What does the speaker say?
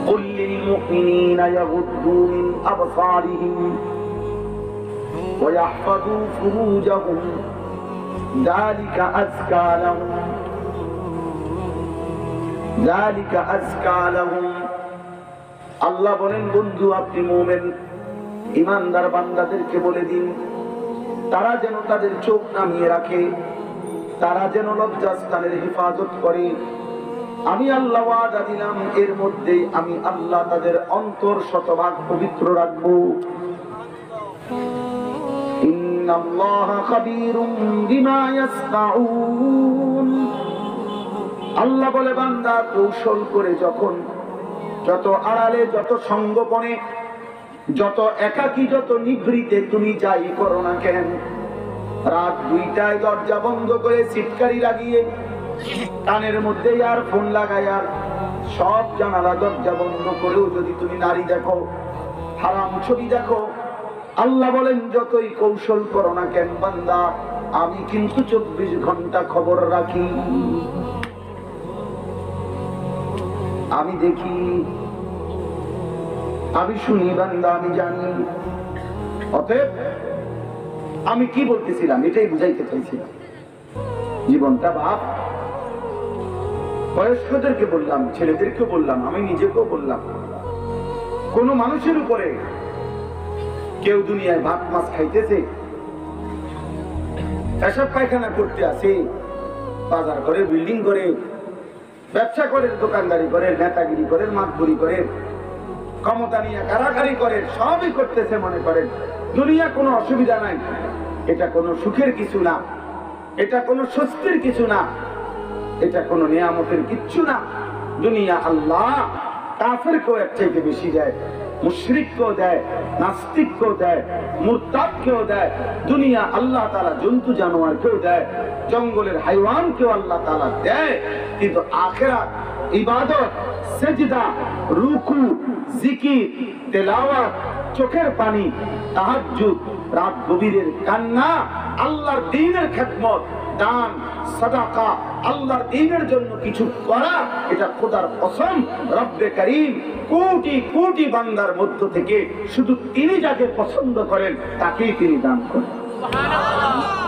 قل للمؤمنين يغضوا من أبصارهم ويحفظوا فروجهم ذلك أزكى لهم ذلك أزكى لهم আল্লাহ বলেন, বন্ধু আপনি মুমিন ঈমানদার বান্দাদেরকে বলে দিন তারা যেন তাদের চোখ নামিয়ে রাখে, তারা যেন লজ্জাস্থানের হেফাজত করে। আমি আল্লাহ ওয়াদা দিলাম এর মধ্যে আমি আল্লাহ তাদের অন্তর শতভাগ পবিত্র রাখবো। ইন্নাল্লাহা খাবীরুম বিমা ইয়াসনাউন। আল্লাহ বলে, বান্দা কৌশল করে যখন যত আড়ালে, যত সঙ্গোপনে, যত একাকী, যত নিভৃতে তুমি যাই করো না কেন, রাত 2টায় দরজা বন্ধ করে সিটকারি লাগিয়ে কানের মধ্যে আর ফোন লাগাই আর সব জানালা দরজা বন্ধ করেও যদি তুমি নারী দেখো, হারাম ছবি দেখো, আল্লাহ বলেন যতই কৌশল করো না কেন বান্দা, আমি কিন্তু 24 ঘন্টা খবর রাখি, আমি দেখি, আমি শুনি বান্দা, আমি জানি। অতএব আমি কি বলতেছিলাম, এটাই বুঝাইতে চাইছিলাম। জীবনটা বাপ, বয়স্কদেরকে বললাম, ছেলেদেরকে বললাম, আমি নিজেকেও বললাম, কোন মানুষের উপরে কেউ দুনিয়ায় ভাত মাছ খাইতেছে, পেশাব পায়খানা করতে আসে, বাজার করে, বিল্ডিং করে, ব্যবসা করে, দোকানদারি করে, নেতাগিরি করে, মাতবরি করে, ক্ষমতা নিয়ে কারাকারি করে, সবই করতেছে, মনে করেন দুনিয়া কোনো অসুবিধা নাই, এটা কোনো সুখের কিছু না, এটা কোনো স্বস্তির কিছু না, এটা কোনো নিয়ামতের কিচ্ছু না। দুনিয়া আল্লাহ কাফেরকেও এর চাইতে বেশি দেয়, মুশরিককেও দেয়, নাস্তিককেও দেয়, মুরতাদকেও দেয়। দুনিয়া আল্লাহ তাআলা জন্তু জানোয়ারকেও দেয়, জঙ্গলের হাইওয়ানকেও আল্লাহ তাআলা দেয়। কিন্তু আখিরাত, ইবাদত, সেজদা, রুকু, জিকির, তেলাওয়াত, চোখের পানি, তাহাজ্জুদ, রাত গভীরের কান্না, আল্লাহর দ্বীনের খেদমত, দান, সাদাকা, আল্লাহর দ্বীনের জন্য কিছু করা, এটা খোদার কসম, রব্বে করিম কোটি কোটি বান্দার মধ্য থেকে শুধু তিনি যাকে পছন্দ করেন তাকেই তিনি দান করেন। সুবহানাল্লাহ।